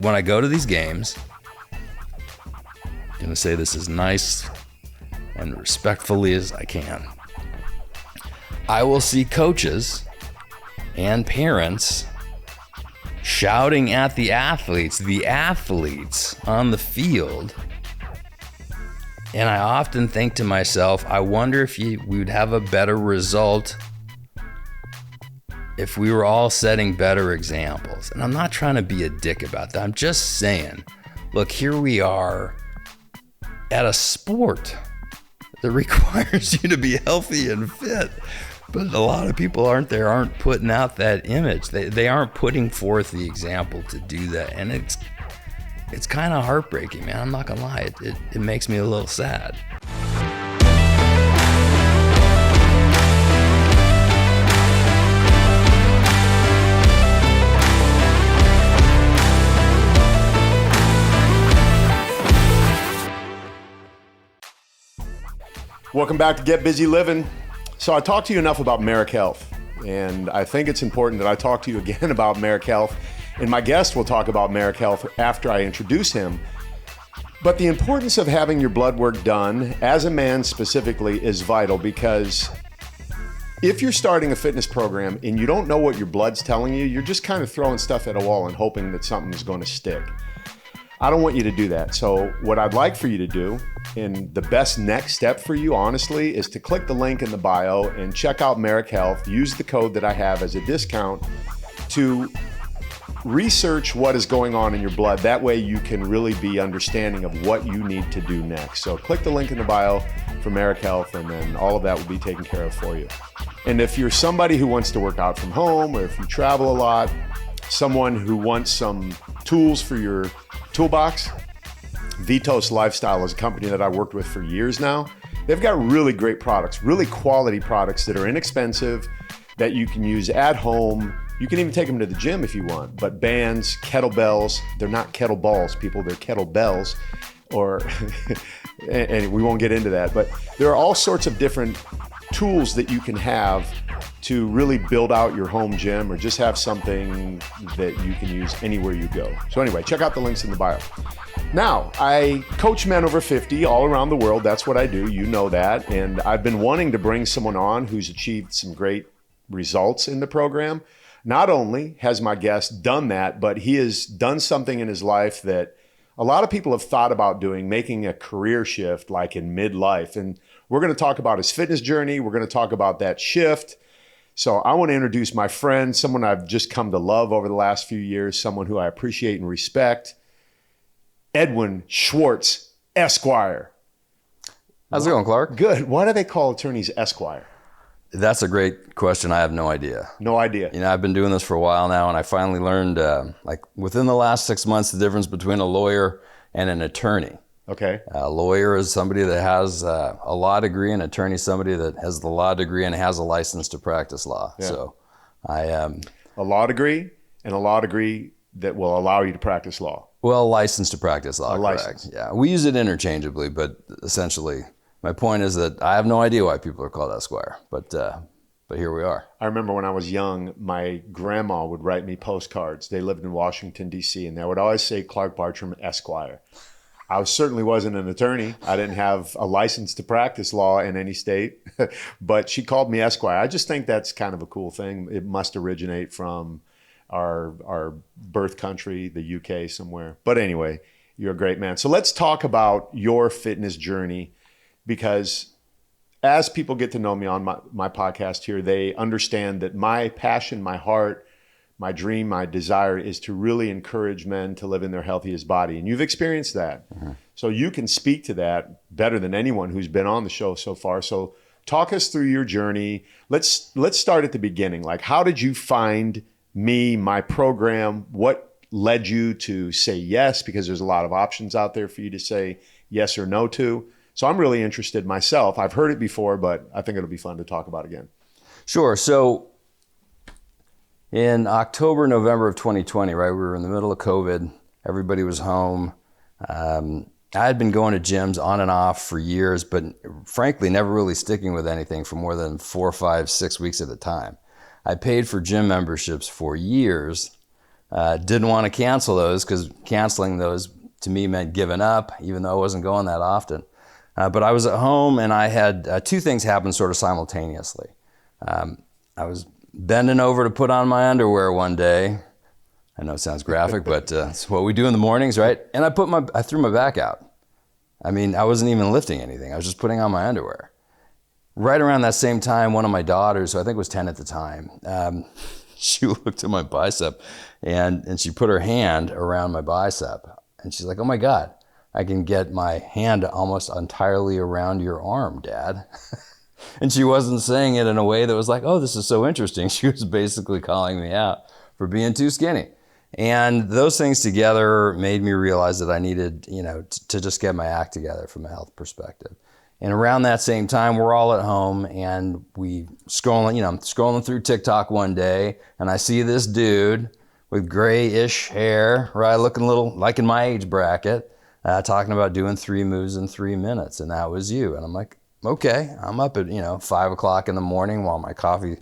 When I go to these games, I'm going to say this as nice and respectfully as I can. I will see coaches and parents shouting at the athletes on the field. And I often think to myself, I wonder if we would have a better result if we were all setting better examples. And I'm not trying to be a dick about that. I'm just saying, look, here we are at a sport that requires you to be healthy and fit. But a lot of people aren't putting out that image. They aren't putting forth the example to do that. And it's kind of heartbreaking, man. I'm not gonna lie. It makes me a little sad. Welcome back to Get Busy Livin. So I talked to you enough about Merrick Health, and I think it's important that I talk to you again about Merrick Health, and my guest will talk about Merrick Health after I introduce him. But the importance of having your blood work done, as a man specifically, is vital, because if you're starting a fitness program and you don't know what your blood's telling you, you're just kind of throwing stuff at a wall and hoping that something is going to stick. I don't want you to do that. So what I'd like for you to do, and the best next step for you, honestly, is to click the link in the bio and check out Merrick Health. Use the code that I have as a discount to research what is going on in your blood. That way you can really be understanding of what you need to do next. So click the link in the bio for Merrick Health, and then all of that will be taken care of for you. And if you're somebody who wants to work out from home, or if you travel a lot, someone who wants some tools for your toolbox, Vitos Lifestyle is a company that I worked with for years now. They've got really great products, really quality products that are inexpensive, that you can use at home. You can even take them to the gym if you want. But bands, kettlebells, they're not kettleballs, people, they're kettlebells. Or, and we won't get into that, but there are all sorts of different tools that you can have to really build out your home gym, or just have something that you can use anywhere you go. So anyway, check out the links in the bio. Now, I coach men over 50 all around the world. That's what I do. You know that. And I've been wanting to bring someone on who's achieved some great results in the program. Not only has my guest done that, but he has done something in his life that a lot of people have thought about doing, making a career shift like in midlife. And we're going to talk about his fitness journey. We're going to talk about that shift. So I want to introduce my friend, someone I've just come to love over the last few years, someone who I appreciate and respect, Edwin Schwartz, Esquire. How's it going, Clark? Good. Why do they call attorneys Esquire? That's a great question. I have no idea. No idea. You know, I've been doing this for a while now, and I finally learned, like within the last 6 months, the difference between a lawyer and an attorney. Okay. A lawyer is somebody that has a law degree, and an attorney is somebody that has the law degree and has a license to practice law. Yeah. So I am... a law degree, and a law degree that will allow you to practice law. Well, license to practice law, correct. License. Yeah, we use it interchangeably, but essentially my point is that I have no idea why people are called Esquire, but here we are. I remember when I was young, my grandma would write me postcards. They lived in Washington, D.C., and they would always say Clark Bartram, Esquire. I certainly wasn't an attorney. I didn't have a license to practice law in any state, but she called me Esquire. I just think that's kind of a cool thing. It must originate from our birth country, the UK somewhere. But anyway, you're a great man. So let's talk about your fitness journey, because as people get to know me on my podcast here, they understand that my passion, my heart, my dream, my desire is to really encourage men to live in their healthiest body. And you've experienced that. Mm-hmm. So you can speak to that better than anyone who's been on the show so far. So talk us through your journey. Let's start at the beginning. Like, how did you find me, my program? What led you to say yes? Because there's a lot of options out there for you to say yes or no to. So I'm really interested myself. I've heard it before, but I think it'll be fun to talk about again. Sure. So in October, November of 2020, right, we were in the middle of COVID. Everybody was home. I had been going to gyms on and off for years, but frankly, never really sticking with anything for more than 4, 5, 6 weeks at a time. I paid for gym memberships for years, Didn't want to cancel those because canceling those to me meant giving up, even though I wasn't going that often. But I was at home and I had two things happen sort of simultaneously. I was bending over to put on my underwear one day. I know it sounds graphic, but it's what we do in the mornings, right? And I threw my back out. I mean, I wasn't even lifting anything. I was just putting on my underwear. Right around that same time, one of my daughters, who I think was 10 at the time, she looked at my bicep and she put her hand around my bicep. And she's like, "Oh my God, I can get my hand almost entirely around your arm, Dad." And she wasn't saying it in a way that was like, "Oh, this is so interesting." She was basically calling me out for being too skinny. And those things together made me realize that I needed, to just get my act together from a health perspective. And around that same time, we're all at home and I'm scrolling through TikTok one day and I see this dude with grayish hair, right, looking a little like in my age bracket, talking about doing 3 moves in 3 minutes. And that was you. And I'm like, okay, I'm up at, 5 o'clock in the morning while my coffee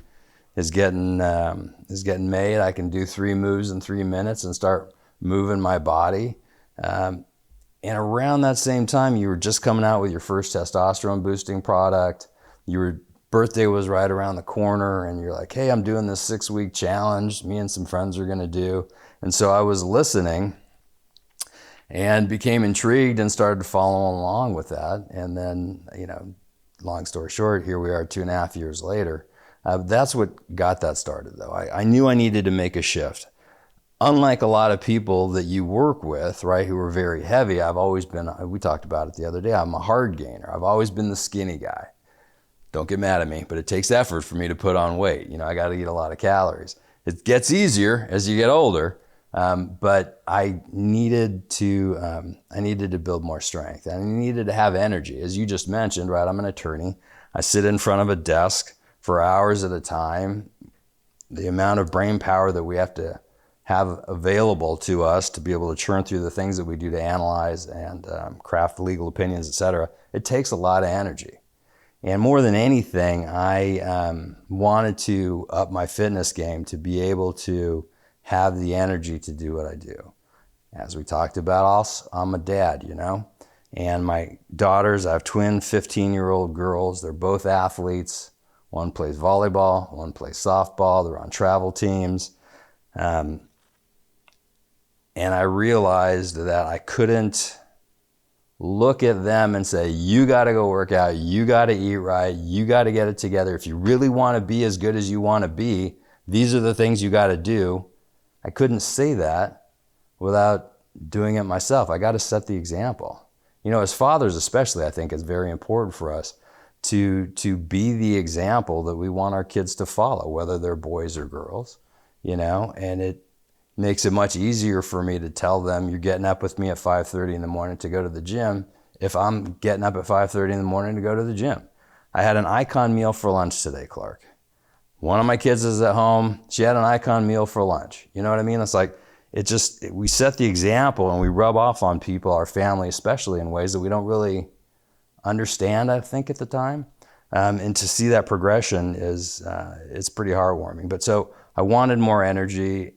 is getting made. I can do 3 moves in 3 minutes and start moving my body. And around that same time, you were just coming out with your first testosterone boosting product. Your birthday was right around the corner and you're like, "Hey, I'm doing this 6-week challenge me and some friends are gonna do." And so I was listening and became intrigued and started following along with that. And then, long story short, here we are 2.5 years later. That's what got that started, though. I knew I needed to make a shift. Unlike a lot of people that you work with, right, who are very heavy, I've always been, we talked about it the other day, I'm a hard gainer. I've always been the skinny guy. Don't get mad at me, but it takes effort for me to put on weight. I got to eat a lot of calories. It gets easier as you get older, but I needed to build more strength. I needed to have energy. As you just mentioned, right, I'm an attorney. I sit in front of a desk for hours at a time. The amount of brain power that we have to have available to us to be able to churn through the things that we do to analyze and craft legal opinions, et cetera, it takes a lot of energy. And more than anything, I wanted to up my fitness game to be able to have the energy to do what I do. As we talked about, I'm a dad, and my daughters, I have twin 15-year-old girls. They're both athletes. One plays volleyball, one plays softball. They're on travel teams. And I realized that I couldn't look at them and say, "You got to go work out, you got to eat right, you got to get it together. If you really want to be as good as you want to be, these are the things you got to do." I couldn't say that without doing it myself. I got to set the example. As fathers especially, I think it's very important for us to be the example that we want our kids to follow, whether they're boys or girls, and it makes it much easier for me to tell them, "You're getting up with me at 5:30 in the morning to go to the gym," if I'm getting up at 5:30 in the morning to go to the gym. I had an icon meal for lunch today, Clark. One of my kids is at home. She had an icon meal for lunch. You know what I mean? It's like, we set the example and we rub off on people, our family especially, in ways that we don't really understand, I think, at the time. And to see that progression it's pretty heartwarming. But so I wanted more energy.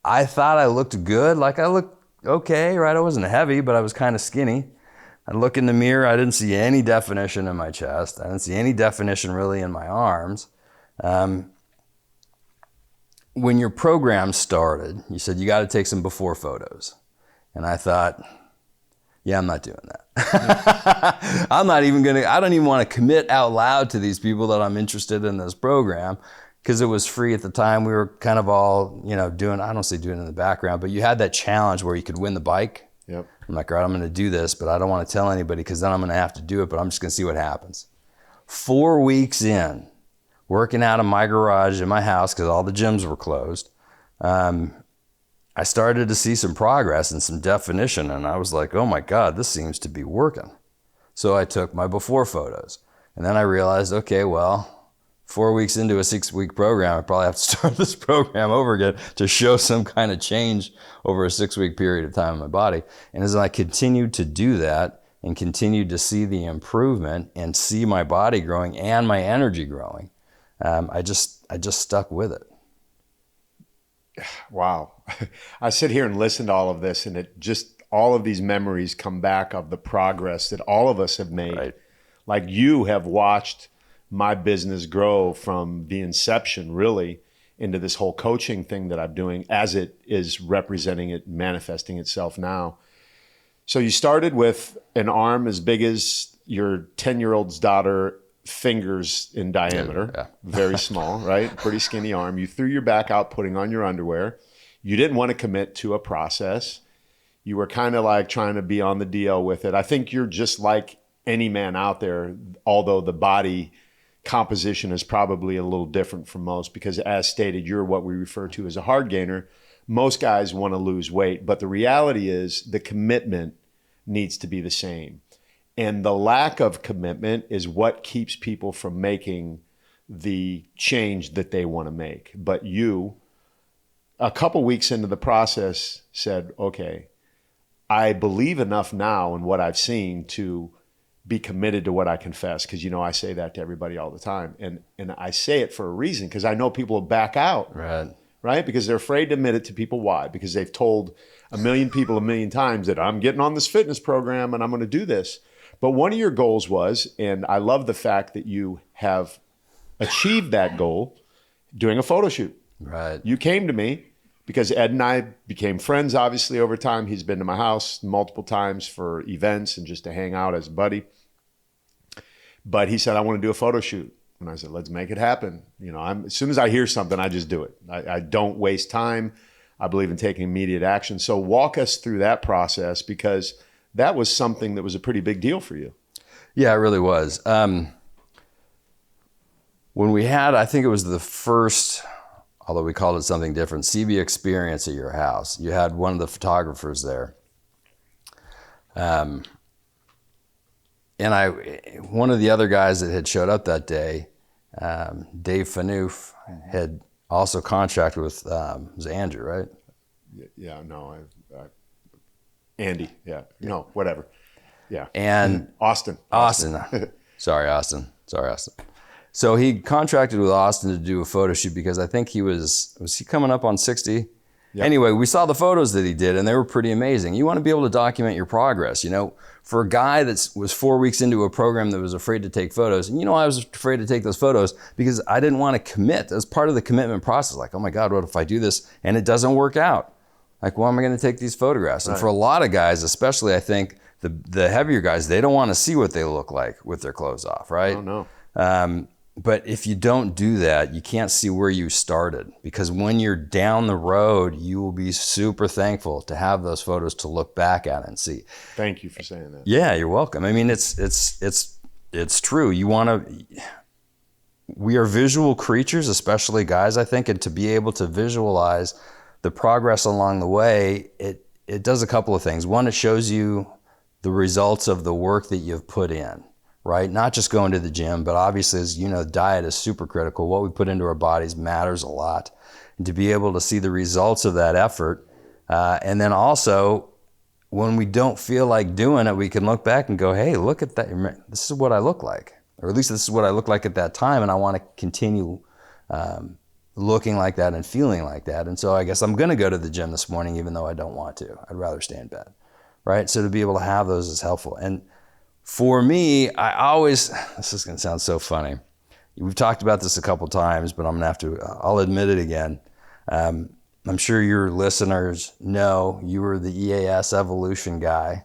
I thought I looked good. Like I looked okay, right? I wasn't heavy, but I was kind of skinny. I look in the mirror, I didn't see any definition in my chest. I didn't see any definition really in my arms. When your program started, you said you got to take some before photos. And I thought, yeah, I'm not doing that. I don't even want to commit out loud to these people that I'm interested in this program, because it was free at the time. We were kind of all, doing, I don't say doing it in the background, but you had that challenge where you could win the bike. Yep. I'm like, all right, I'm going to do this, but I don't want to tell anybody because then I'm going to have to do it, but I'm just going to see what happens. 4 weeks in, working out in my garage in my house because all the gyms were closed, I started to see some progress and some definition, and I was like, oh my God, this seems to be working. So I took my before photos, and then I realized, okay, well, 4 weeks into a 6-week program, I probably have to start this program over again to show some kind of change over a 6-week period of time in my body. And as I continued to do that and continued to see the improvement and see my body growing and my energy growing, I just stuck with it. Wow. I sit here and listen to all of this, and it just, all of these memories come back of the progress that all of us have made. Right. Like you have watched my business grow from the inception, really, into this whole coaching thing that I'm doing as it is representing it, manifesting itself now. So you started with an arm as big as your 10-year-old's daughter fingers in diameter, Yeah. very small, right? Pretty skinny arm. You threw your back out putting on your underwear. You didn't want to commit to a process. You were kind of like trying to be on the DL with it. I think you're just like any man out there, although the body composition is probably a little different from most, because as stated, you're what we refer to as a hard gainer. Most guys want to lose weight, but the reality is the commitment needs to be the same. And the lack of commitment is what keeps people from making the change that they want to make. But you, a couple weeks into the process, said, okay, I believe enough now in what I've seen to be committed to what I confess. Because, I say that to everybody all the time. And I say it for a reason, because I know people will back out. Right? Because they're afraid to admit it to people. Why? Because they've told a million people a million times that I'm getting on this fitness program and I'm going to do this. But one of your goals was, and I love the fact that you have achieved that goal, doing a photo shoot. Right. You came to me because Ed and I became friends, obviously, over time. He's been to my house multiple times for events and just to hang out as a buddy. But he said, I want to do a photo shoot. And I said, let's make it happen. As soon as I hear something, I just do it. I don't waste time. I believe in taking immediate action. So walk us through that process, because that was something that was a pretty big deal for you. Yeah, it really was. When we had, I think it was the first, although we called it something different, CB experience at your house. You had one of the photographers there. And one of the other guys that had showed up that day, Dave Fanoof, had also contracted with, it was Andrew, right? Yeah, no, Andy, yeah, no, whatever. Yeah. And Austin. Sorry, Austin. So he contracted with Austin to do a photo shoot because I think was he coming up on 60? Yep. Anyway, we saw the photos that he did and they were pretty amazing. You want to be able to document your progress. For a guy that was 4 weeks into a program that was afraid to take photos, and I was afraid to take those photos because I didn't want to commit. As part of the commitment process, like, oh my God, what if I do this and it doesn't work out? Like, well, am I going to take these photographs? Right. And for a lot of guys, especially I think the heavier guys, they don't want to see what they look like with their clothes off, right? Oh, no. But if you don't do that, you can't see where you started, because when you're down the road, you will be super thankful to have those photos to look back at and see. Thank you for saying that. Yeah, you're welcome. I mean, it's true. We are visual creatures, especially guys, I think, and to be able to visualize the progress along the way, it does a couple of things. One, it shows you the results of the work that you've put in, right? Not just going to the gym, but obviously, as you know, diet is super critical. What we put into our bodies matters a lot. And to be able to see the results of that effort, and then also, when we don't feel like doing it, we can look back and go, hey, look at that. This is what I look like. Or at least this is what I looked like at that time, and I want to continue looking like that and feeling like that. And so I guess I'm going to go to the gym this morning, even though I don't want to. I'd rather stay in bed, right? So to be able to have those is helpful. And for me, this is going to sound so funny. We've talked about this a couple times, but I'll admit it again. I'm sure your listeners know you were the EAS evolution guy.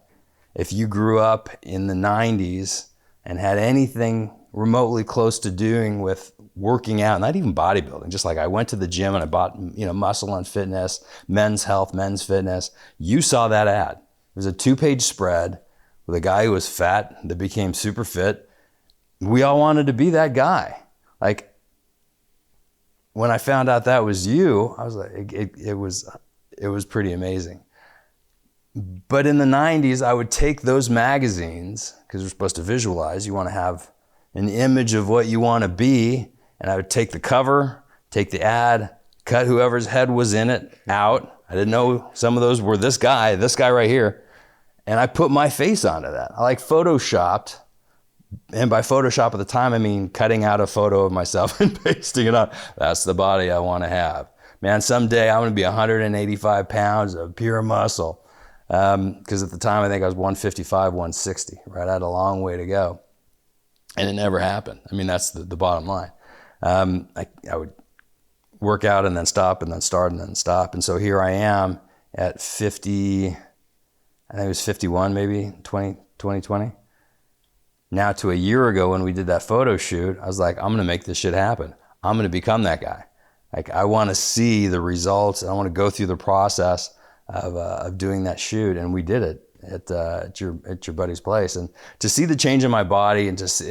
If you grew up in the 90s and had anything remotely close to doing with working out, not even bodybuilding, just like I went to the gym and I bought, Muscle and Fitness, Men's Health, Men's Fitness. You saw that ad. It was a 2-page spread with a guy who was fat that became super fit. We all wanted to be that guy. Like, when I found out that was you, I was like, it was pretty amazing. But in the 90s, I would take those magazines, because we're supposed to visualize, you want to have an image of what you want to be, and I would take the cover, take the ad, cut whoever's head was in it out. I didn't know some of those were this guy right here. And I put my face onto that. I photoshopped, and by Photoshop at the time, I mean cutting out a photo of myself and pasting it on. That's the body I want to have. man, someday I'm going to be 185 pounds of pure muscle. Because at the time, I think I was 155, 160, right? I had a long way to go. And it never happened. I mean, that's the bottom line. I would work out and then stop and then start and then stop. And so here I am at 50, I think it was 51 maybe, 2020. Now to a year ago when we did that photo shoot, I was like, I'm going to make this shit happen. I'm going to become that guy. Like, I want to see the results. And I want to go through the process of doing that shoot. And we did it at your buddy's place. And to see the change in my body and just,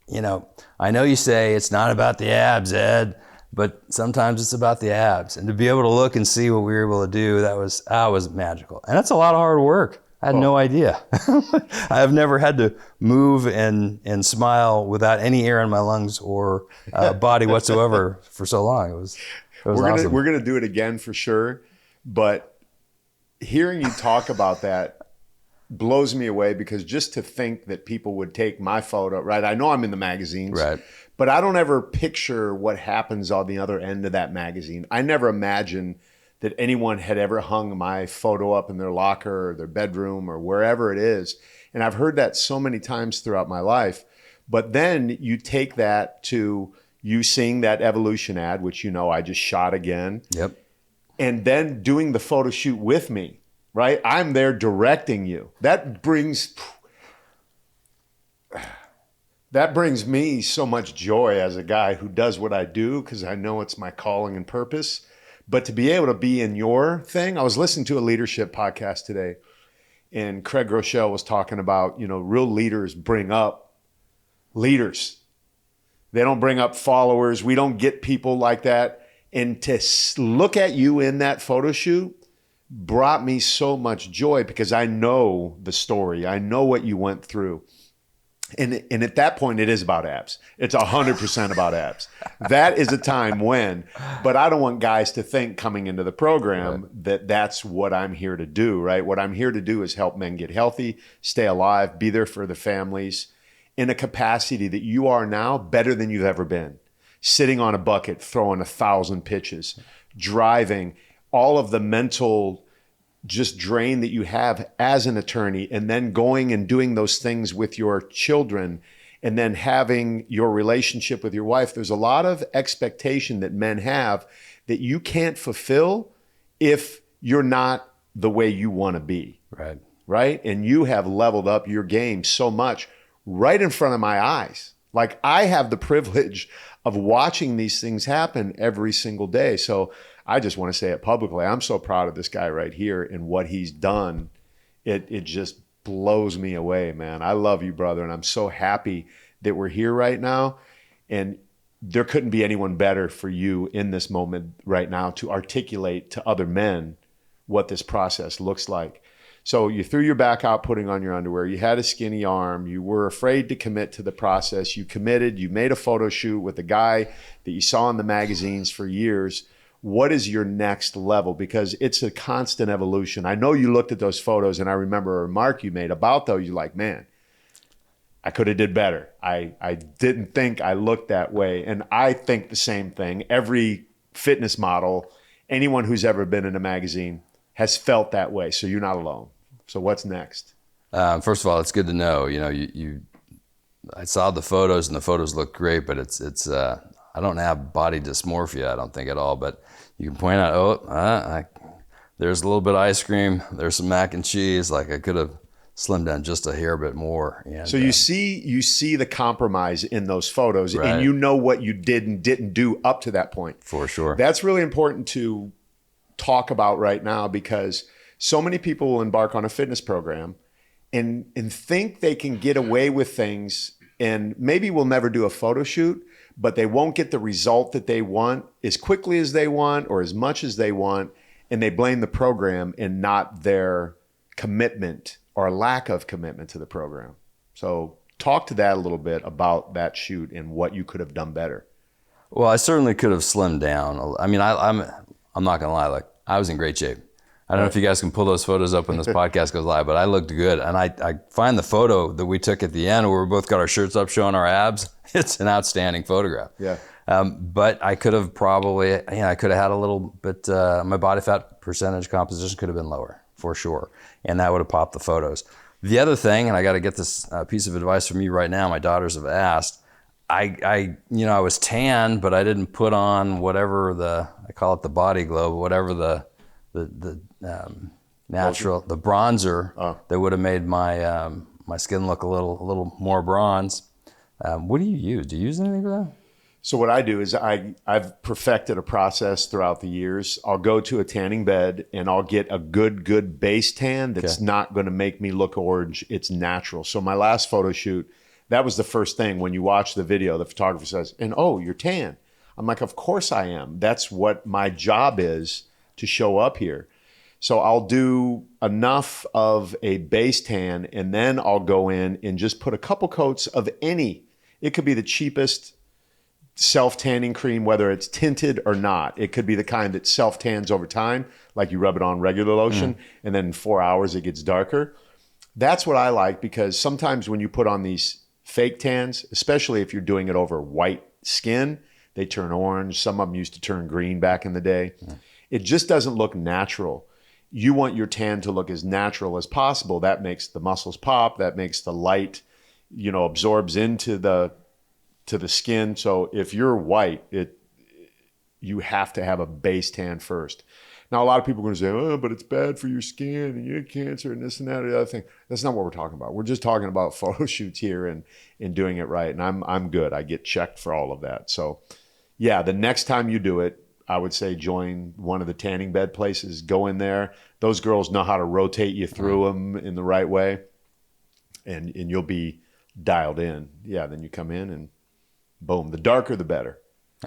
you know, I know you say it's not about the abs, Ed, but sometimes it's about the abs. And to be able to look and see what we were able to do, that was magical. And that's a lot of hard work. I had no idea. I've never had to move and smile without any air in my lungs or body whatsoever for so long. It was awesome. We're gonna do it again for sure. But hearing you talk about that blows me away, because just to think that people would take my photo, right? I know I'm in the magazines, right, but I don't ever picture what happens on the other end of that magazine. I never imagined that anyone had ever hung my photo up in their locker or their bedroom or wherever it is. And I've heard that so many times throughout my life. But then you take that to you seeing that Evolution ad, which, you know, I just shot again. Yep. And then doing the photo shoot with me, right? I'm there directing you. That brings me so much joy as a guy who does what I do, because I know it's my calling and purpose. But to be able to be in your thing, I was listening to a leadership podcast today, and Craig Rochelle was talking about, you know, real leaders bring up leaders. They don't bring up followers. We don't get people like that. And to look at you in that photo shoot brought me so much joy, because I know the story. I know what you went through. And at that point, it is about abs. It's 100% about abs. That is a time when, but I don't want guys to think coming into the program that that's what I'm here to do, right? What I'm here to do is help men get healthy, stay alive, be there for the families in a capacity that you are now better than you've ever been. Sitting on a bucket, throwing 1,000 pitches, driving, all of the mental just drain that you have as an attorney, and then going and doing those things with your children, and then having your relationship with your wife. There's a lot of expectation that men have that you can't fulfill if you're not the way you want to be. Right? And you have leveled up your game so much right in front of my eyes. Like, I have the privilege of watching these things happen every single day. So I just want to say it publicly. I'm so proud of this guy right here and what he's done. It just blows me away, man. I love you, brother. And I'm so happy that we're here right now. And there couldn't be anyone better for you in this moment right now to articulate to other men what this process looks like. So you threw your back out putting on your underwear. You had a skinny arm. You were afraid to commit to the process. You committed. You made a photo shoot with a guy that you saw in the magazines for years. What is your next level? Because it's a constant evolution. I know you looked at those photos, and I remember a remark you made about those. You're like, man, I could have did better. I didn't think I looked that way. And I think the same thing. Every fitness model, anyone who's ever been in a magazine has felt that way. So you're not alone. So what's next? First of all, it's good to know, you know, I saw the photos and the photos look great, but it's I don't have body dysmorphia, I don't think at all, but you can point out, there's a little bit of ice cream, there's some mac and cheese, like I could have slimmed down just a hair bit more. And, so you see the compromise in those photos, right, and you know what you did and didn't do up to that point. For sure. That's really important to talk about right now, because so many people will embark on a fitness program and think they can get away with things, and maybe will never do a photo shoot, but they won't get the result that they want as quickly as they want or as much as they want, and they blame the program and not their commitment or lack of commitment to the program. So talk to that a little bit about that shoot and what you could have done better. Well, I certainly could have slimmed down. I mean, I'm not gonna lie, like I was in great shape. I don't know if you guys can pull those photos up when this podcast goes live, but I looked good. And I find the photo that we took at the end where we both got our shirts up showing our abs. It's an outstanding photograph. Yeah. But I could have probably, I could have had a little bit, my body fat percentage composition could have been lower for sure. And that would have popped the photos. The other thing, and I got to get this piece of advice from you right now, my daughters have asked, I was tan, but I didn't put on whatever I call it the body glow, but whatever the natural, the bronzer that would have made my my skin look a little more bronze. What do you use? Do you use anything for that? So what I do is I've perfected a process throughout the years. I'll go to a tanning bed and I'll get a good base tan that's not going to make me look orange. It's natural. So my last photo shoot, that was the first thing. When you watch the video, the photographer says, and oh, you're tan. I'm like, of course I am. That's what my job is, to show up here. So I'll do enough of a base tan, and then I'll go in and just put a couple coats of any. It could be the cheapest self-tanning cream, whether it's tinted or not. It could be the kind that self-tans over time, like you rub it on regular lotion, and then in 4 hours it gets darker. That's what I like, because sometimes when you put on these fake tans, especially if you're doing it over white skin, they turn orange. Some of them used to turn green back in the day. It just doesn't look natural. You want your tan to look as natural as possible. That makes the muscles pop. That makes the light, absorbs into the skin. So if you're white, you have to have a base tan first. Now, a lot of people are going to say, oh, but it's bad for your skin and you have cancer and this and that and the other thing. That's not what we're talking about. We're just talking about photo shoots here and doing it right. And I'm good. I get checked for all of that. So yeah, the next time you do it, I would say join one of the tanning bed places. Go in there. Those girls know how to rotate you through them in the right way. And you'll be dialed in. Yeah, then you come in and boom. The darker, the better.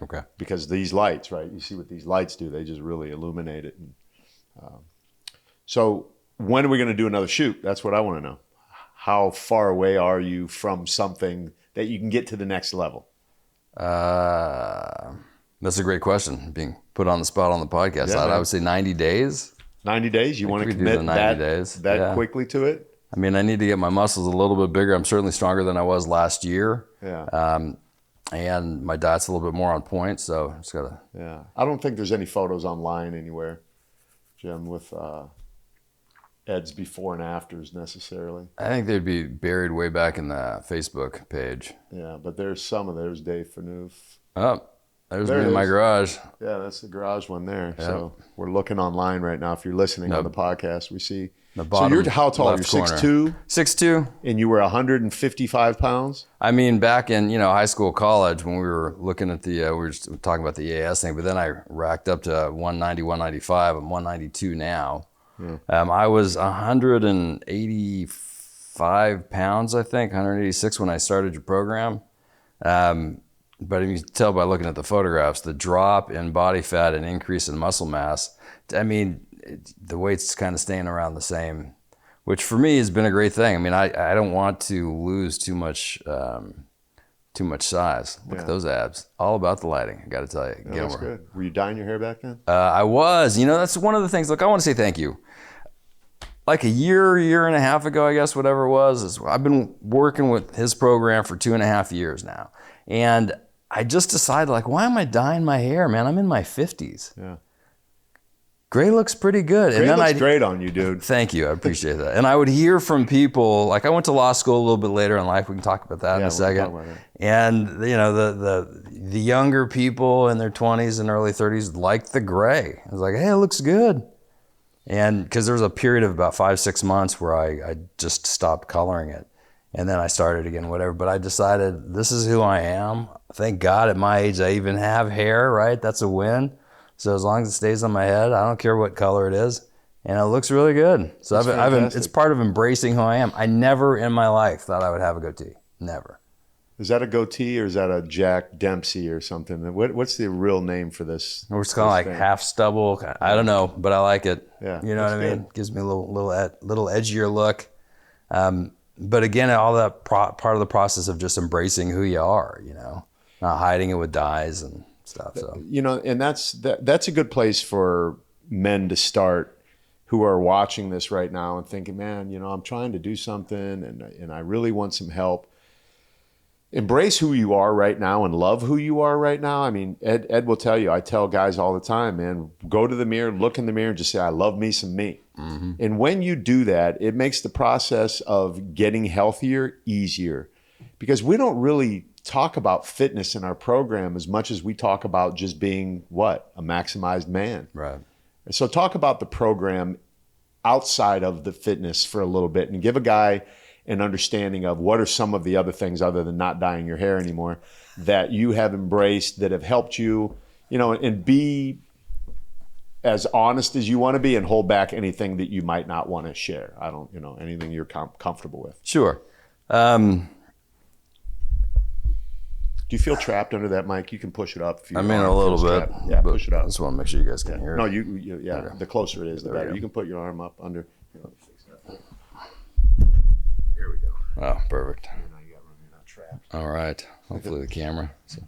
Okay. Because these lights, right? You see what these lights do. They just really illuminate it. And, so when are we going to do another shoot? That's what I want to know. How far away are you from something that you can get to the next level? That's a great question. Being put on the spot on the podcast. Yeah, I would say 90 days. 90 days? You want to commit that quickly to it? I mean, I need to get my muscles a little bit bigger. I'm certainly stronger than I was last year. Yeah. And my diet's a little bit more on point, so just gotta. Yeah, I don't think there's any photos online anywhere, Jim, with Ed's before and afters necessarily. I think they'd be buried way back in the Facebook page. Yeah, but there's Dave Phaneuf. Oh, there's me in my garage. Yeah, that's the garage one there. Yep. So we're looking online right now. If you're listening on the podcast, we see. So you're how tall? You're 6'2"? 6'2". And you were 155 pounds? I mean, back in, high school, college, when we were looking at we were just talking about the EAS thing, but then I racked up to 190, 195. I'm 192 now. Yeah. I was 185 pounds, I think, 186 when I started your program. But you can tell by looking at the photographs, the drop in body fat and increase in muscle mass. I mean, the weight's kind of staying around the same, which for me has been a great thing. I mean, I don't want to lose too much size. Look at those abs. All about the lighting, I got to tell you. Yeah, that's good. Were you dyeing your hair back then? I was. That's one of the things. Look, I want to say thank you. Like a year and a half ago, I guess, whatever it was, I've been working with his program for 2.5 years now. And I just decided, why am I dyeing my hair, man? I'm in my 50s. Yeah. Gray looks pretty good. Gray looks great on you, dude. Thank you. I appreciate that. And I would hear from people, I went to law school a little bit later in life. We can talk about that in a second. And, the younger people in their 20s and early 30s liked the gray. I was like, hey, it looks good. And because there was a period of about 5-6 months where I just stopped coloring it. And then I started again, whatever. But I decided this is who I am. Thank God at my age I even have hair, right? That's a win. So as long as it stays on my head, I don't care what color it is. And it looks really good. So it's part of embracing who I am. I never in my life thought I would have a goatee. Never. Is that a goatee or is that a Jack Dempsey or something? What's the real name for this? We're just kind of half stubble. I don't know, but I like it. Yeah, you know what I mean? Good. Gives me a little edgier look. But again, all that part of the process of just embracing who you are, not hiding it with dyes and stuff. So and that's a good place for men to start who are watching this right now and thinking, man, I'm trying to do something and I really want some help. embrace who you are right now and love who you are right now. I mean, Ed will tell you, I tell guys all the time, man, go to the mirror, look in the mirror and just say, I love me some me. Mm-hmm. And when you do that, it makes the process of getting healthier easier, because we don't really talk about fitness in our program as much as we talk about just being what? A maximized man. Right. So talk about the program outside of the fitness for a little bit and give a guy an understanding of what are some of the other things other than not dyeing your hair anymore that you have embraced that have helped you, and be as honest as you want to be and hold back anything that you might not want to share. I don't, anything you're comfortable with. Sure. Do you feel trapped under that mic? You can push it up. A little bit. Trapped. Yeah, push it up. I just want to make sure you guys can hear it. No, okay. The closer it is, the better. You can put your arm up under. There we go. Oh, perfect. Now you're not trapped. All right. Hopefully the camera. So.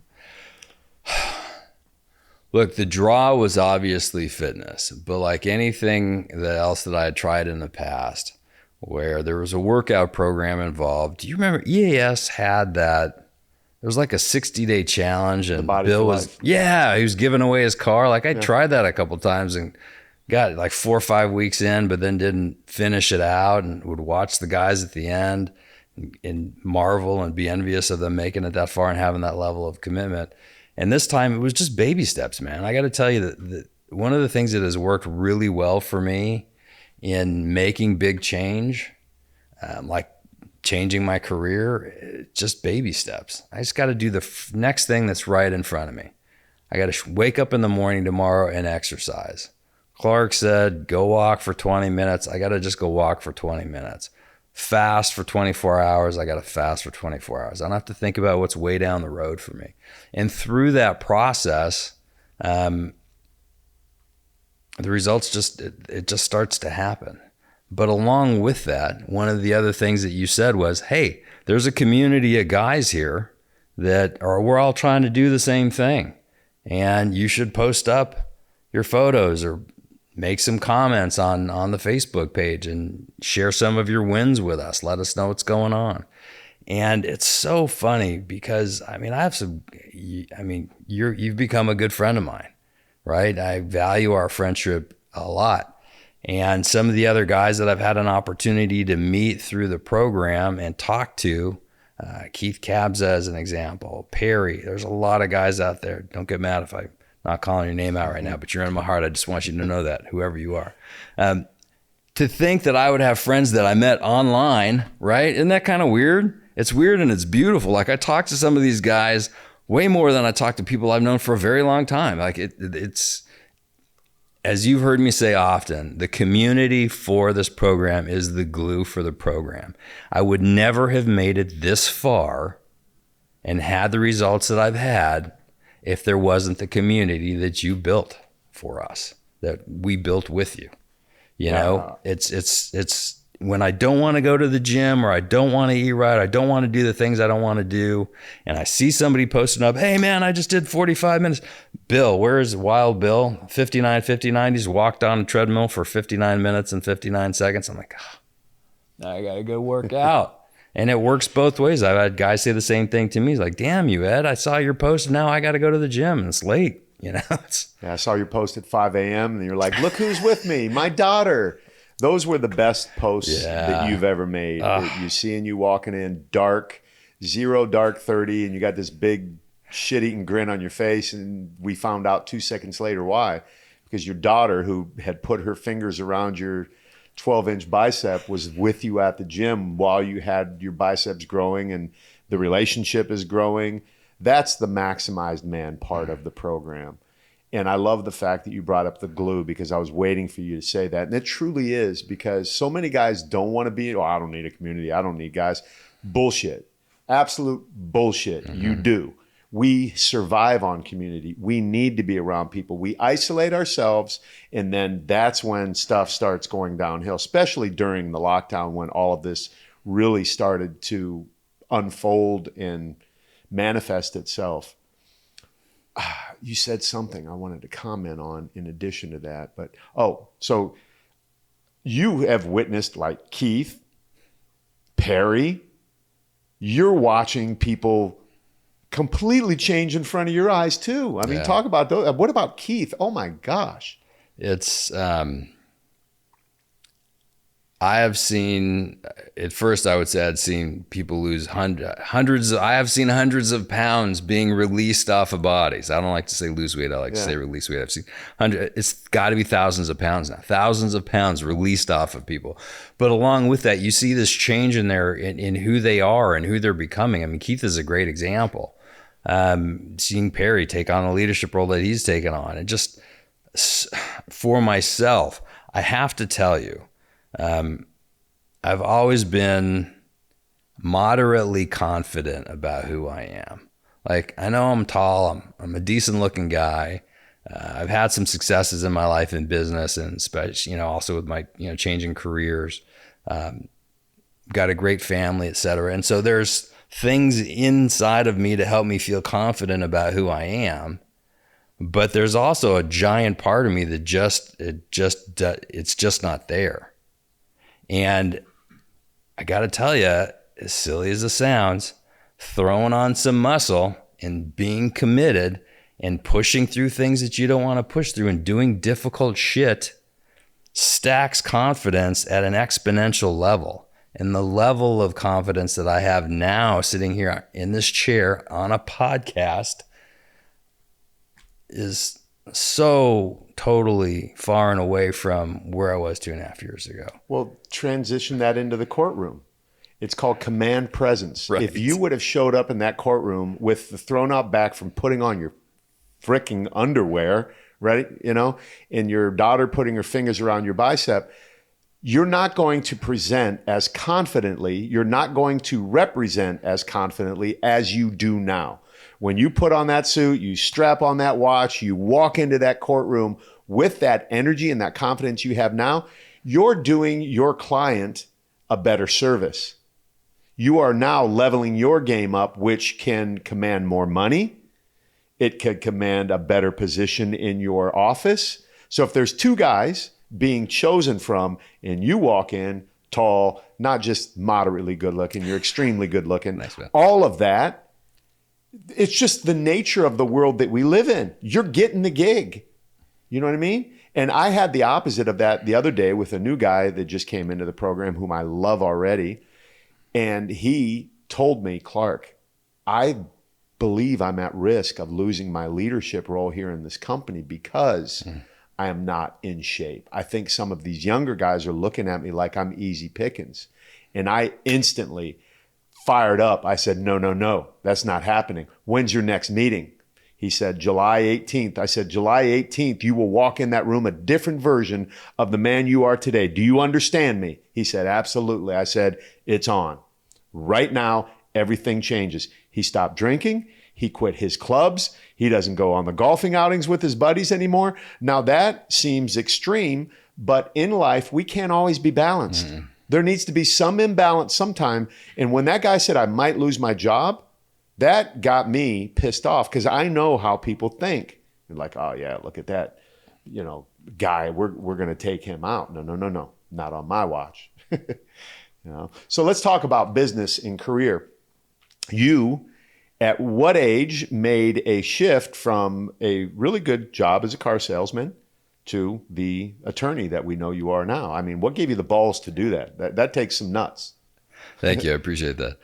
Look, the draw was obviously fitness, but like anything else that I had tried in the past, where there was a workout program involved. Do you remember EAS had that? It was like a 60-day challenge, and Bill was, he was giving away his car. Like I tried that a couple times and got like 4 or 5 weeks in, but then didn't finish it out, and would watch the guys at the end and marvel and be envious of them making it that far and having that level of commitment. And this time it was just baby steps, man. I got to tell you that one of the things that has worked really well for me in making big change, like changing my career, just baby steps. I just got to do the next thing that's right in front of me. I got to wake up in the morning tomorrow and exercise. Clark said, go walk for 20 minutes. I got to just go walk for 20 minutes. Fast for 24 hours. I got to fast for 24 hours. I don't have to think about what's way down the road for me. And through that process, the results just starts to happen. But along with that, one of the other things that you said was, hey, there's a community of guys here we're all trying to do the same thing. And you should post up your photos or make some comments on the Facebook page and share some of your wins with us. Let us know what's going on. And it's so funny because, you've become a good friend of mine, right? I value our friendship a lot. And some of the other guys that I've had an opportunity to meet through the program and talk to, Keith Kabza as an example, Perry, there's a lot of guys out there. Don't get mad if I'm not calling your name out right now, but you're in my heart. I just want you to know that, whoever you are. To think that I would have friends that I met online, right? Isn't that kind of weird? It's weird and it's beautiful. Like I talk to some of these guys way more than I talk to people I've known for a very long time. Like it's, as you've heard me say often, the community for this program is the glue for the program. I would never have made it this far and had the results that I've had if there wasn't the community that you built for us, that we built with you. It's when I don't want to go to the gym or I don't want to eat right, I don't want to do the things I don't want to do, and I see somebody posting up, hey man, I just did 45 minutes. Bill, where's Wild Bill? 59, he's walked on a treadmill for 59 minutes and 59 seconds. I'm like, I got to go work out. And it works both ways. I've had guys say the same thing to me. He's like, damn you, Ed, I saw your post and now I got to go to the gym and it's late. I saw your post at 5 a.m. and you're like, look who's with me, my daughter. Those were the best posts that you've ever made. You seeing you walking in dark, 30, and you got this big shit-eating grin on your face. And we found out 2 seconds later why. Because your daughter, who had put her fingers around your 12-inch bicep, was with you at the gym while you had your biceps growing and the relationship is growing. That's the maximized man part of the program. And I love the fact that you brought up the glue, because I was waiting for you to say that. And it truly is, because so many guys don't want to be, I don't need a community. I don't need guys. Bullshit. Absolute bullshit. Mm-hmm. You do. We survive on community. We need to be around people. We isolate ourselves, and then that's when stuff starts going downhill, especially during the lockdown when all of this really started to unfold and manifest itself. You said something I wanted to comment on in addition to that, but so you have witnessed like Keith, Perry, you're watching people completely change in front of your eyes too. I mean, talk about those. What about Keith? Oh my gosh. It's, I have seen, at first I would say I'd seen people lose hundreds. I have seen hundreds of pounds being released off of bodies. I don't like to say lose weight. I like to say release weight. I've seen it's got to be thousands of pounds now. Thousands of pounds released off of people. But along with that, you see this change in in who they are and who they're becoming. I mean, Keith is a great example. Seeing Perry take on the leadership role that he's taken on, and just for myself, I have to tell you, I've always been moderately confident about who I am. Like, I know I'm tall, I'm a decent looking guy. I've had some successes in my life in business, and especially, also with my, changing careers, got a great family, etc. And so there's things inside of me to help me feel confident about who I am. But there's also a giant part of me that it's just not there. And I got to tell you, as silly as it sounds, throwing on some muscle and being committed and pushing through things that you don't want to push through and doing difficult shit stacks confidence at an exponential level. And the level of confidence that I have now sitting here in this chair on a podcast is so totally far and away from where I was 2.5 years ago. Well, transition that into the courtroom. It's called command presence. Right. If you would have showed up in that courtroom with the thrown out back from putting on your freaking underwear, right? And your daughter putting her fingers around your bicep, you're not going to present as confidently, you're not going to represent as confidently as you do now. When you put on that suit, you strap on that watch, you walk into that courtroom with that energy and that confidence you have now, you're doing your client a better service. You are now leveling your game up, which can command more money. It can command a better position in your office. So if there's two guys being chosen from, and you walk in tall, not just moderately good looking, you're extremely good looking, nice, man. All of that, it's just the nature of the world that we live in. You're getting the gig. You know what I mean? And I had the opposite of that the other day with a new guy that just came into the program whom I love already. And he told me, Clark, I believe I'm at risk of losing my leadership role here in this company because I am not in shape. I think some of these younger guys are looking at me like I'm easy pickings. And I instantly fired up. I said, no, that's not happening. When's your next meeting? He said, July 18th. I said, July 18th, you will walk in that room a different version of the man you are today. Do you understand me? He said, absolutely. I said, it's on. Right now, everything changes. He stopped drinking. He quit his clubs. He doesn't go on the golfing outings with his buddies anymore. Now that seems extreme, but in life, we can't always be balanced. There needs to be some imbalance sometime. And when that guy said I might lose my job, that got me pissed off because I know how people think. They're like, oh yeah, look at that, guy. We're going to take him out. No, not on my watch. So let's talk about business and career. You, at what age, made a shift from a really good job as a car salesman to the attorney that we know you are now? I mean, what gave you the balls to do that? That takes some nuts. Thank you. I appreciate that.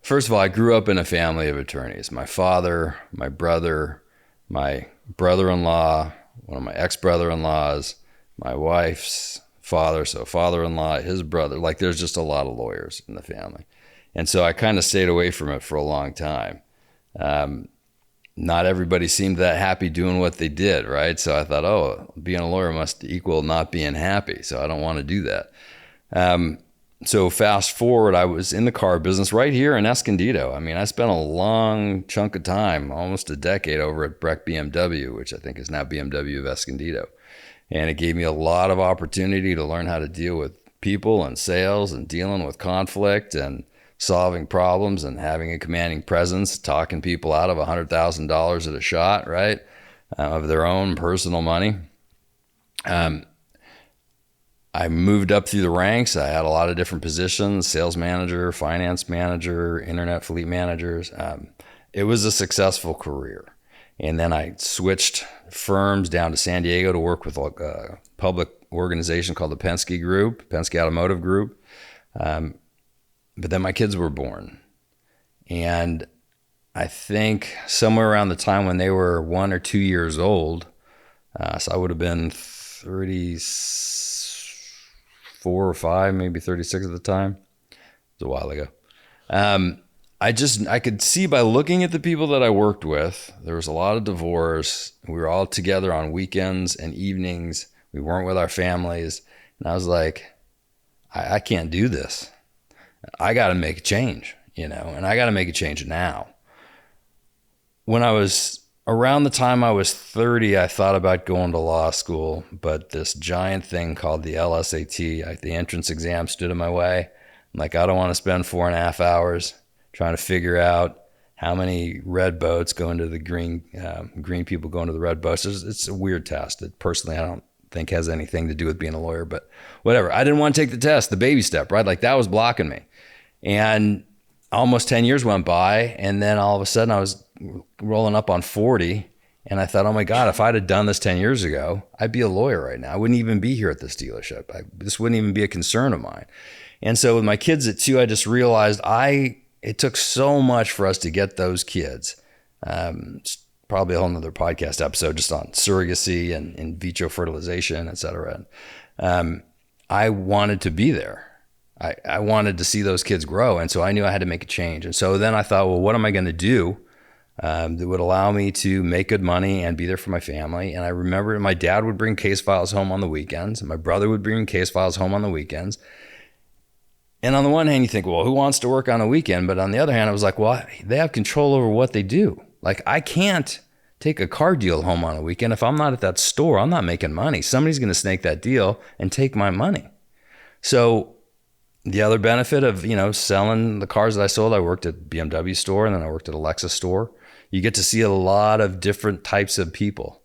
First of all, I grew up in a family of attorneys. My father, my brother, my brother-in-law, one of my ex-brother-in-laws, my wife's father, so father-in-law, his brother. Like, there's just a lot of lawyers in the family. And so I kind of stayed away from it for a long time. Not everybody seemed that happy doing what they did, right? So I thought, being a lawyer must equal not being happy. So I don't want to do that. So fast forward, I was in the car business right here in Escondido. I mean, I spent a long chunk of time, almost a decade, over at Breck BMW, which I think is now BMW of Escondido. And it gave me a lot of opportunity to learn how to deal with people and sales and dealing with conflict and solving problems and having a commanding presence, talking people out of $100,000 at a shot, right? Of their own personal money. I moved up through the ranks. I had a lot of different positions: sales manager, finance manager, internet fleet managers. It was a successful career. And then I switched firms down to San Diego to work with a public organization called the Penske Automotive Group. But then my kids were born. And I think somewhere around the time when they were 1 or 2 years old, so I would have been 34 or 5, maybe 36 at the time. It was a while ago. I could see by looking at the people that I worked with, there was a lot of divorce. We were all together on weekends and evenings. We weren't with our families. And I was like, I can't do this. I got to make a change, and I got to make a change now. When I was around the time I was 30, I thought about going to law school, but this giant thing called the LSAT, the entrance exam, stood in my way. I'm like, I don't want to spend 4.5 hours trying to figure out how many red boats go into the green people go into the red boats. It's a weird test that personally I don't think has anything to do with being a lawyer, but whatever. I didn't want to take the test, the baby step, right? Like that was blocking me. And almost 10 years went by, and then all of a sudden I was rolling up on 40, and I thought, oh my God, if I'd have done this 10 years ago, I'd be a lawyer right now. I wouldn't even be here at this dealership. This wouldn't even be a concern of mine. And so with my kids at 2, I just realized it took so much for us to get those kids. It's probably a whole nother podcast episode just on surrogacy and in vitro fertilization, et cetera. I wanted to be there. I wanted to see those kids grow. And so I knew I had to make a change. And so then I thought, well, what am I going to do that would allow me to make good money and be there for my family? And I remember my dad would bring case files home on the weekends, and my brother would bring case files home on the weekends. And on the one hand, you think, well, who wants to work on a weekend? But on the other hand, I was like, well, they have control over what they do. Like, I can't take a car deal home on a weekend. If I'm not at that store, I'm not making money. Somebody's going to snake that deal and take my money. So the other benefit of, selling the cars that I sold, I worked at BMW store, and then I worked at a Lexus store. You get to see a lot of different types of people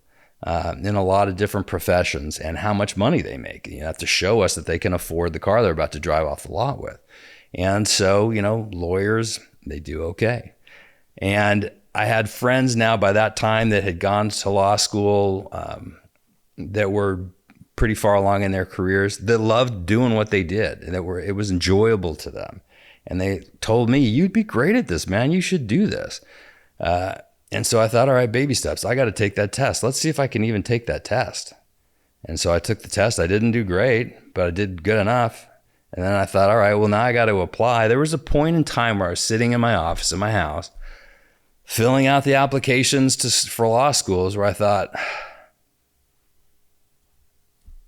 in a lot of different professions and how much money they make. You have to show us that they can afford the car they're about to drive off the lot with. And so, lawyers, they do okay. And I had friends now by that time that had gone to law school that were pretty far along in their careers that loved doing what they did, and it was enjoyable to them. And they told me, you'd be great at this, man. You should do this. And so I thought, all right, baby steps. I got to take that test. Let's see if I can even take that test. And so I took the test. I didn't do great, but I did good enough. And then I thought, all right, well, now I got to apply. There was a point in time where I was sitting in my office in my house, filling out the applications for law schools, where I thought,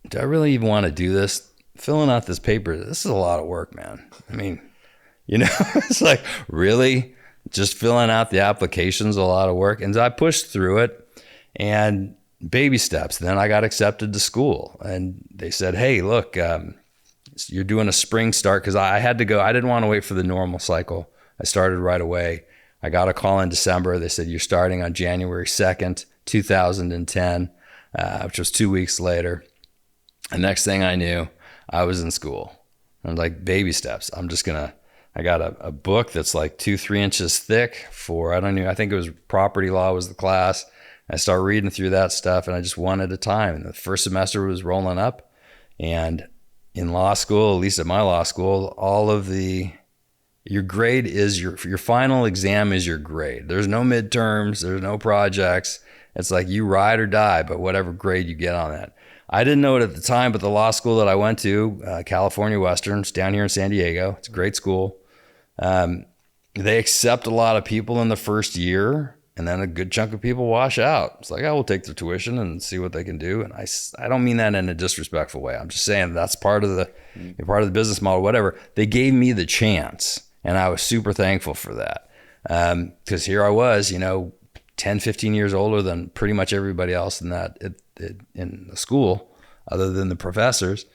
do I really even want to do this? Filling out this paper, this is a lot of work, man. I mean, it's like, really? Just filling out the application's a lot of work. And so I pushed through it, and baby steps. Then I got accepted to school, and they said, hey, look, you're doing a spring start, because I had to go. I didn't want to wait for the normal cycle. I started right away. I got a call in December. They said, you're starting on January 2nd, 2010, which was 2 weeks later. And next thing I knew, I was in school. I'm like, baby steps. I got a book that's like 2-3 inches thick I think it was property law was the class. I started reading through that stuff, and I just one at a time. And the first semester was rolling up. And in law school, at least at my law school, your grade is your final exam is your grade. There's no midterms, there's no projects. It's like you ride or die, but whatever grade you get on that. I didn't know it at the time, but the law school that I went to, California Western, it's down here in San Diego. It's a great school. They accept a lot of people in the first year, and then a good chunk of people wash out. It's like, I will take their tuition and see what they can do. And I don't mean that in a disrespectful way. I'm just saying that's part of the business model, whatever. They gave me the chance, and I was super thankful for that. Because here I was, 10, 15 years older than pretty much everybody else in the school, other than the professors.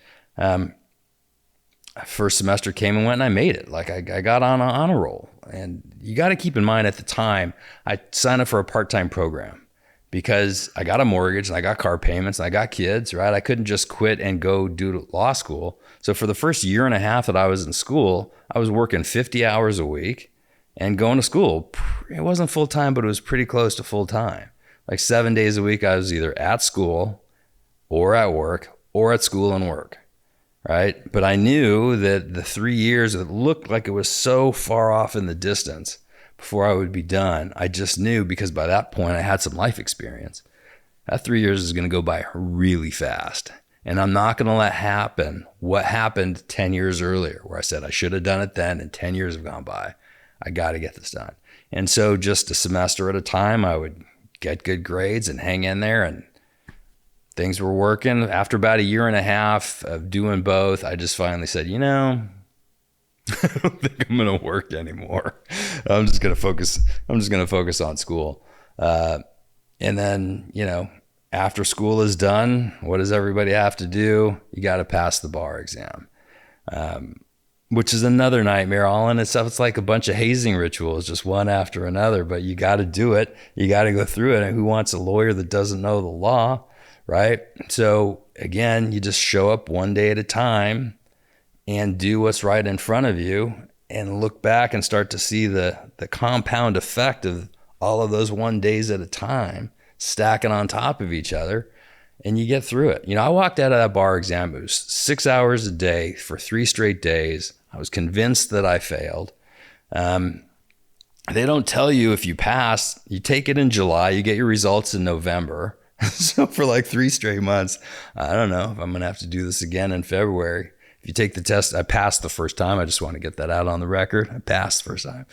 First semester came and went, and I made it. Like I got on a roll. And you got to keep in mind, at the time, I signed up for a part-time program because I got a mortgage and I got car payments and I got kids, right? I couldn't just quit and go do law school. So for the first year and a half that I was in school, I was working 50 hours a week and going to school. It wasn't full time, but it was pretty close to full time. Like 7 days a week, I was either at school or at work or at school and work, right? But I knew that the 3 years, it looked like it was so far off in the distance before I would be done. I just knew, because by that point I had some life experience, that 3 years is going to go by really fast. And I'm not going to let happen what happened 10 years earlier, where I said I should have done it then and 10 years have gone by. I got to get this done. And so just a semester at a time, I would get good grades and hang in there, and things were working. After about a year and a half of doing both, I just finally said, I don't think I'm going to work anymore. I'm just going to focus on school. And then, after school is done, what does everybody have to do? You got to pass the bar exam, which is another nightmare all in itself. It's like a bunch of hazing rituals, just one after another, but you got to do it. You got to go through it. And who wants a lawyer that doesn't know the law, right? So again, you just show up one day at a time and do what's right in front of you, and look back and start to see the compound effect of all of those 1 days at a time stacking on top of each other, and you get through it. I walked out of that bar exam. It was 6 hours a day for 3 straight days. I was convinced that I failed. They don't tell you if you pass. You take it in July, you get your results in November. So for like 3 straight months, I don't know if I'm going to have to do this again in February. If you take the test, I passed the first time. I just want to get that out on the record. I passed the first time.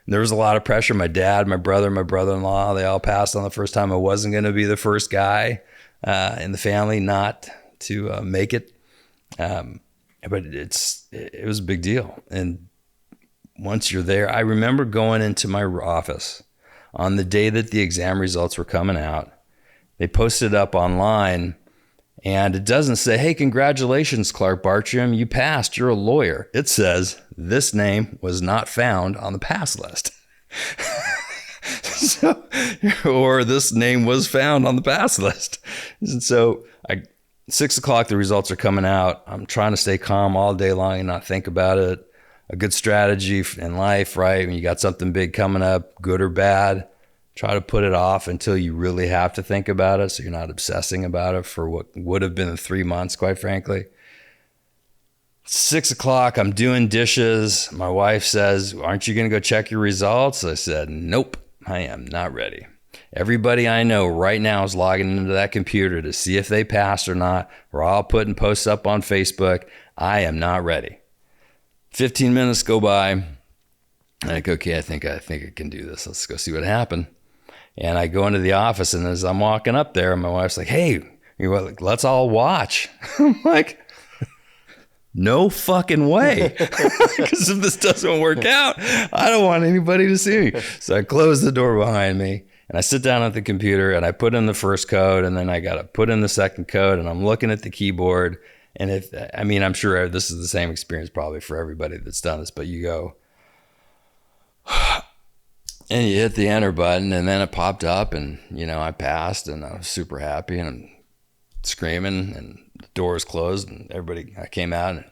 And there was a lot of pressure. My dad, my brother, my brother-in-law, they all passed on the first time. I wasn't going to be the first guy in the family not to make it. But it was a big deal. And once you're there, I remember going into my office on the day that the exam results were coming out. They posted it up online, and it doesn't say, "Hey, congratulations, Clark Bartram, you passed, you're a lawyer." It says, "This name was not found on the pass list." Or this name was found on the pass list. And so 6 o'clock, the results are coming out. I'm trying to stay calm all day long and not think about it. A good strategy in life, right? When you got something big coming up, good or bad, try to put it off until you really have to think about it, so you're not obsessing about it for what would have been 3 months, quite frankly. 6 o'clock, I'm doing dishes. My wife says, "Aren't you going to go check your results?" I said, "Nope, I am not ready." Everybody I know right now is logging into that computer to see if they passed or not. We're all putting posts up on Facebook. I am not ready. 15 minutes go by. I'm like, okay, I think I can do this. Let's go see what happened. And I go into the office, and as I'm walking up there, my wife's like, "Hey, let's all watch." I'm like, no fucking way. Because if this doesn't work out, I don't want anybody to see me. So I close the door behind me, and I sit down at the computer, and I put in the first code, and then I got to put in the second code, and I'm looking at the keyboard. And I'm sure this is the same experience probably for everybody that's done this, but you go, and you hit the enter button, and then it popped up, and I passed, and I was super happy, and I'm screaming, and the doors closed, and I came out, and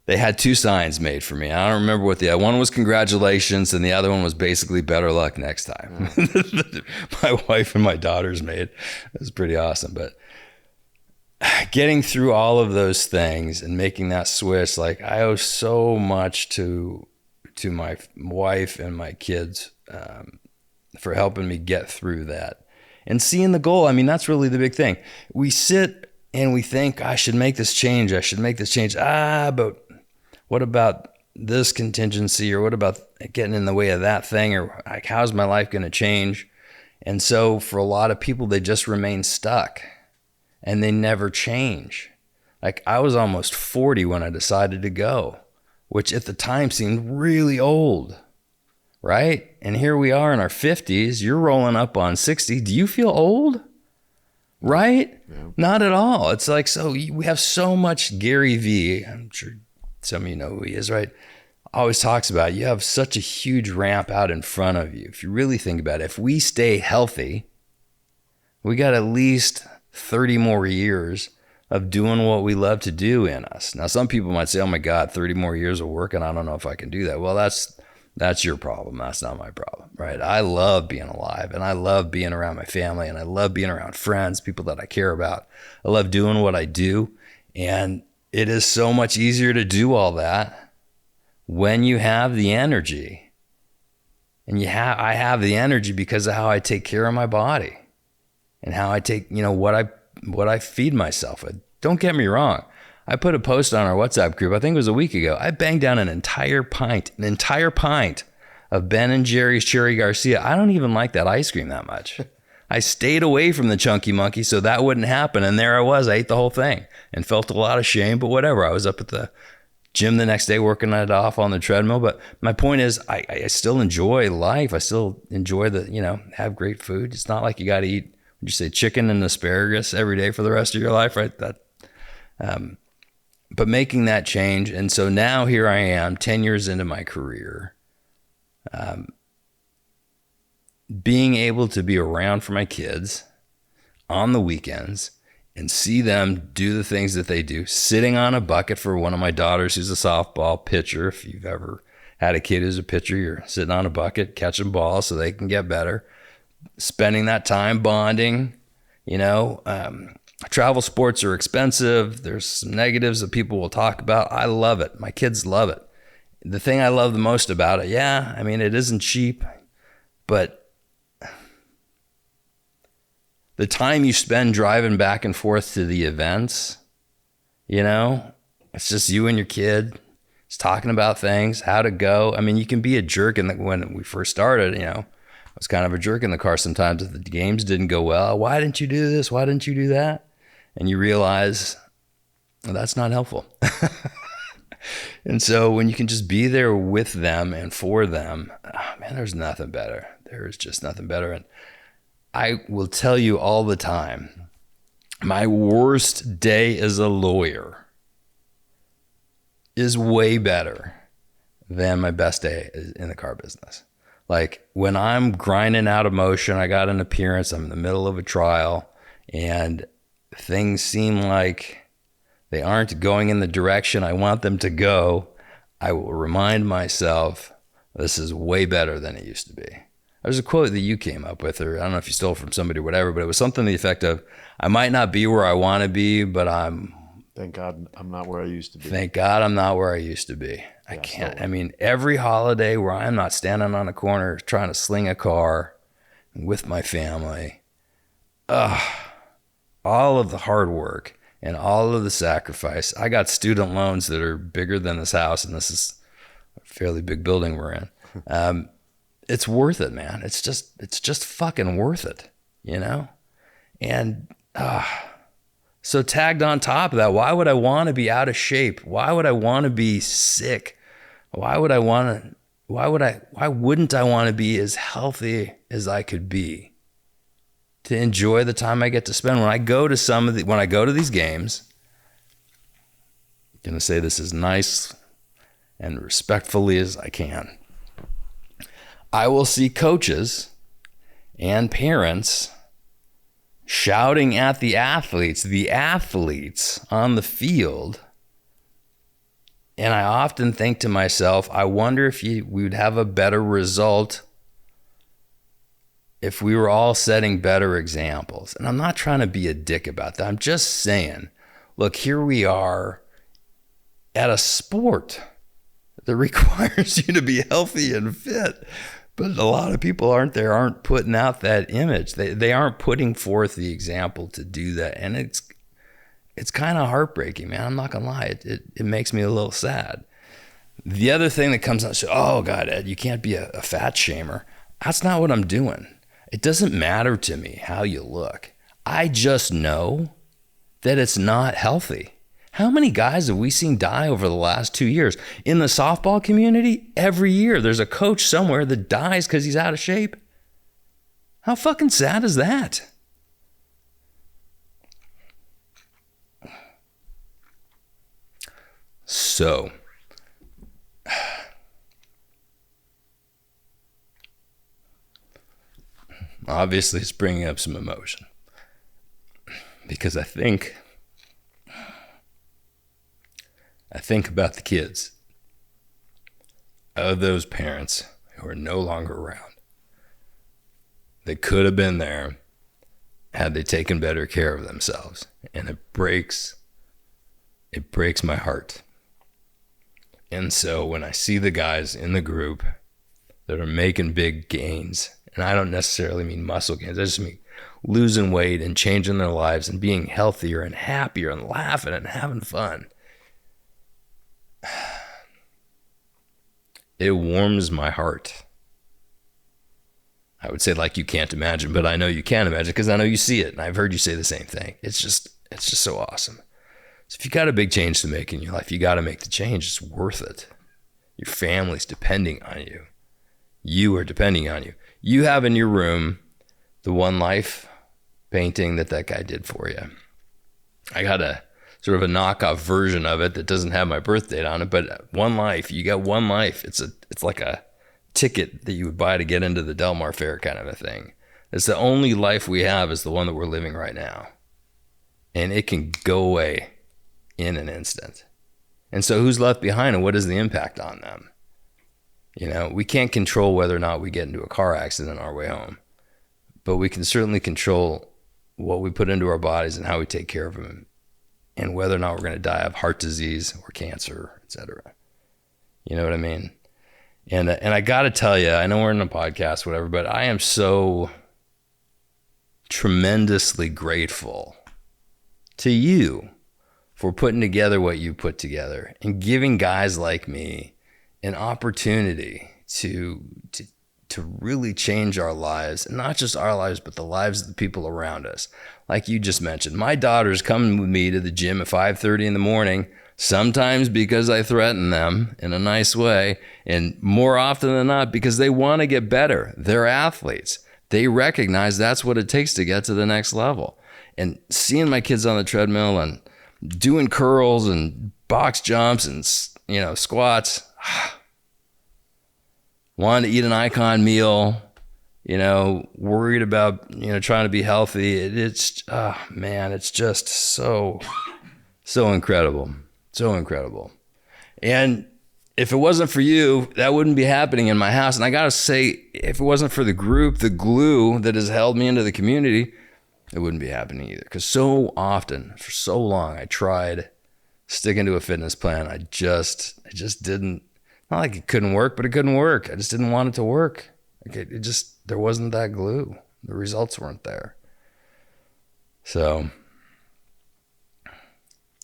they had 2 signs made for me. I don't remember what one was congratulations, and the other one was basically better luck next time. My wife and my daughters made. It was pretty awesome. But getting through all of those things and making that switch, like, I owe so much to my wife and my kids for helping me get through that and seeing the goal. I mean, that's really the big thing. We sit and we think, I should make this change. But what about this contingency, or what about getting in the way of that thing, or like, how's my life going to change? And so for a lot of people, they just remain stuck and they never change. Like, I was almost 40 when I decided to go, which at the time seemed really old, right? And here we are in our 50s. You're rolling up on 60. Do you feel old? Right? Yeah. Not at all. It's like, so we have so much. Gary Vee, I'm sure some of you know who he is, right? Always talks about, you have such a huge ramp out in front of you. If you really think about it, if we stay healthy, We got at least 30 more years of doing what we love to do in us. Now, some people might say, oh my God, 30 more years of work and I don't know if I can do that. Well, that's your problem. That's not my problem, right? I love being alive and I love being around my family and I love being around friends, people that I care about. I love doing what I do. And it is so much easier to do all that when you have the energy. And I have the energy because of how I take care of my body and how I take, what I feed myself with. Don't get me wrong. I put a post on our WhatsApp group, I think it was a week ago. I banged down an entire pint of Ben & Jerry's Cherry Garcia. I don't even like that ice cream that much. I stayed away from the Chunky Monkey so that wouldn't happen. And there I was, I ate the whole thing and felt a lot of shame, but whatever. I was up at the gym the next day working it off on the treadmill. But my point is, I still enjoy life. I still enjoy have great food. It's not like you got to eat, would you say, chicken and asparagus every day for the rest of your life, right? But making that change. And so now here I am 10 years into my career, being able to be around for my kids on the weekends and see them do the things that they do, sitting on a bucket for one of my daughters who's a softball pitcher. If you've ever had a kid who's a pitcher, you're sitting on a bucket, catching balls so they can get better, spending that time bonding. Travel sports are expensive. There's some negatives that people will talk about. I love it. My kids love it. The thing I love the most about it, it isn't cheap, but the time you spend driving back and forth to the events, it's just you and your kid. It's talking about things, how to go. I mean, you can be a jerk. And when we first started, I was kind of a jerk in the car sometimes if the games didn't go well. Why didn't you do this? Why didn't you do that? And you realize, well, that's not helpful. And so when you can just be there with them and for them, there's nothing better. There is just nothing better. And I will tell you all the time, my worst day as a lawyer is way better than my best day in the car business. Like when I'm grinding out emotion, I got an appearance, I'm in the middle of a trial, and things seem like they aren't going in the direction I want them to go, I will remind myself, this is way better than it used to be. There's a quote that you came up with, or I don't know if you stole it from somebody or whatever, but it was something to the effect of, I might not be where I want to be, but thank God I'm not where I used to be. Thank God I'm not where I used to be. I can't. Every holiday where I'm not standing on a corner trying to sling a car with my family, all of the hard work and all of the sacrifice. I got student loans that are bigger than this house, and this is a fairly big building we're in. It's worth it, man. It's just fucking worth it, And so tagged on top of that, why would I want to be out of shape? Why would I want to be sick? Why wouldn't I want to be as healthy as I could be to enjoy the time I get to spend? When I go to these games, I'm going to say this as nice and respectfully as I can. I will see coaches and parents shouting at the athletes on the field. And I often think to myself, I wonder if we would have a better result if we were all setting better examples. And I'm not trying to be a dick about that. I'm just saying, look, here we are at a sport that requires you to be healthy and fit. But a lot of people aren't putting out that image. They aren't putting forth the example to do that. And it's kind of heartbreaking, man. I'm not gonna lie. It makes me a little sad. The other thing that comes out, oh God, Ed, you can't be a fat shamer. That's not what I'm doing. It doesn't matter to me how you look. I just know that it's not healthy. How many guys have we seen die over the last 2 years? In the softball community, every year there's a coach somewhere that dies because he's out of shape. How fucking sad is that? So, obviously it's bringing up some emotion. because I think about the kids of those parents who are no longer around. They could have been there had they taken better care of themselves. And it breaks my heart. And so when I see the guys in the group that are making big gains, and I don't necessarily mean muscle gains, I just mean losing weight and changing their lives and being healthier and happier and laughing and having fun, it warms my heart. I would say like you can't imagine, but I know you can imagine because I know you see it, and I've heard you say the same thing. It's just so awesome. So if you got a big change to make in your life, you got to make the change. It's worth it. Your family's depending on you. You are depending on you. You have in your room the One Life painting that guy did for you. I got a sort of a knockoff version of it that doesn't have my birth date on it, but One Life, you got one life. It's like a ticket that you would buy to get into the Del Mar Fair kind of a thing. It's the only life we have is the one that we're living right now. And it can go away in an instant. And so who's left behind and what is the impact on them? You know, we can't control whether or not we get into a car accident on our way home, but we can certainly control what we put into our bodies and how we take care of them, and whether or not we're going to die of heart disease or cancer, etc. You know what I mean? And I got to tell you, I know we're in a podcast, whatever, but I am so tremendously grateful to you for putting together what you put together and giving guys like me an opportunity to really change our lives, and not just our lives, but the lives of the people around us. Like you just mentioned, my daughters come with me to the gym at 5:30 in the morning, sometimes because I threaten them in a nice way, and more often than not because they want to get better. They're athletes. They recognize that's what it takes to get to the next level. And seeing my kids on the treadmill and doing curls and box jumps and, you know, squats, wanting to eat an Icon meal, you know, worried about, you know, trying to be healthy. It's just so incredible. So incredible. And if it wasn't for you, that wouldn't be happening in my house. And I got to say, if it wasn't for the group, the glue that has held me into the community, it wouldn't be happening either. Because so often, for so long, I tried sticking to a fitness plan. I just didn't, not like it couldn't work, but it couldn't work. I just didn't want it to work. Like there wasn't that glue. The results weren't there. So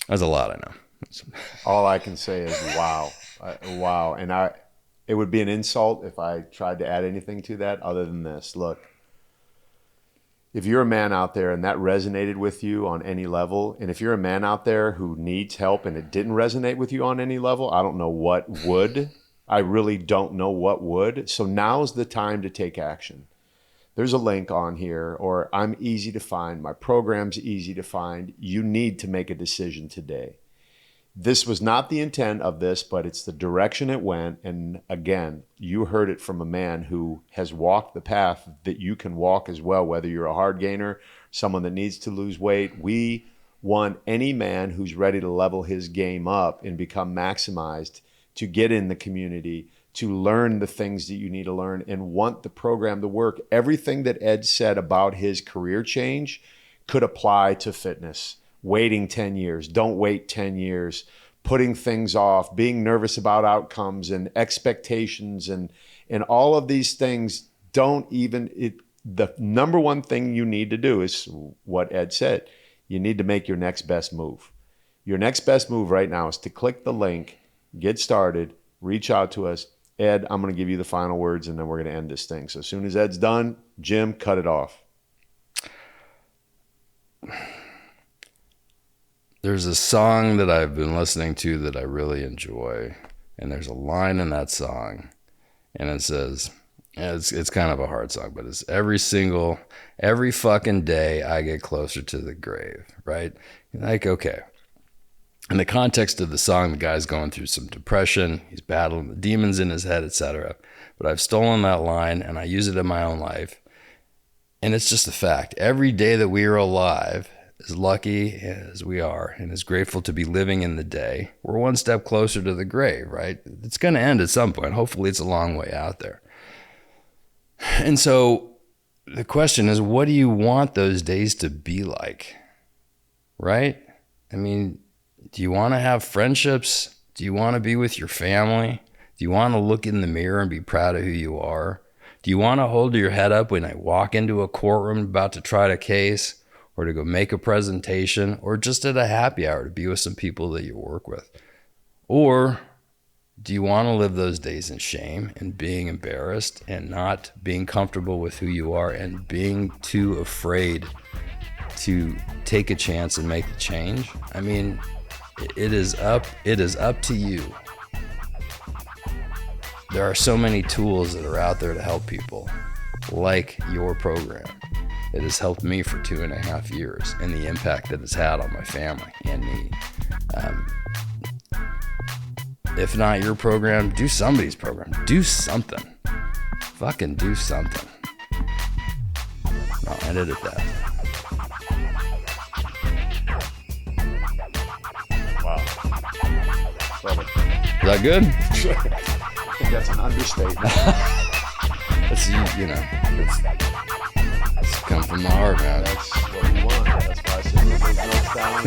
that's a lot, I know. All I can say is wow. Wow. And it would be an insult if I tried to add anything to that other than this. Look, if you're a man out there and that resonated with you on any level, and if you're a man out there who needs help and it didn't resonate with you on any level, I don't know what would. I really don't know what would. So now's the time to take action. There's a link on here, or I'm easy to find. My program's easy to find. You need to make a decision today. This was not the intent of this, but it's the direction it went. And again, you heard it from a man who has walked the path that you can walk as well, whether you're a hard gainer, someone that needs to lose weight. We want any man who's ready to level his game up and become maximized to get in the community, to learn the things that you need to learn and want the program to work. Everything that Ed said about his career change could apply to fitness. Waiting 10 years, don't wait 10 years, putting things off, being nervous about outcomes and expectations and all of these things the number one thing you need to do is what Ed said. You need to make your next best move. Your next best move right now is to click the link, get started, reach out to us. Ed, I'm going to give you the final words and then we're going to end this thing. So as soon as Ed's done, Jim, cut it off. There's a song that I've been listening to that I really enjoy, and there's a line in that song, and it says, it's kind of a hard song, but it's every fucking day I get closer to the grave, right? Like, okay. In the context of the song, the guy's going through some depression, he's battling the demons in his head, etc. But I've stolen that line, and I use it in my own life, and it's just a fact. Every day that we are alive, as lucky as we are and as grateful to be living in the day, we're one step closer to the grave, right? It's going to end at some point. Hopefully it's a long way out there. And so the question is, what do you want those days to be like? Right? I mean, do you want to have friendships? Do you want to be with your family? Do you want to look in the mirror and be proud of who you are? Do you want to hold your head up when I walk into a courtroom about to try a case, or to go make a presentation, or just at a happy hour to be with some people that you work with? Or do you want to live those days in shame and being embarrassed and not being comfortable with who you are and being too afraid to take a chance and make the change? I mean, it is up to you. There are so many tools that are out there to help people, like your program. It has helped me for 2.5 years, and the impact that it's had on my family and me. If not your program, do somebody's program. Do something. Fucking do something. I'll end it at that. Wow. Love it. Is that good? I think that's an understatement. It's, it's come from the heart, man. That's what we want. That's why I said those notes down.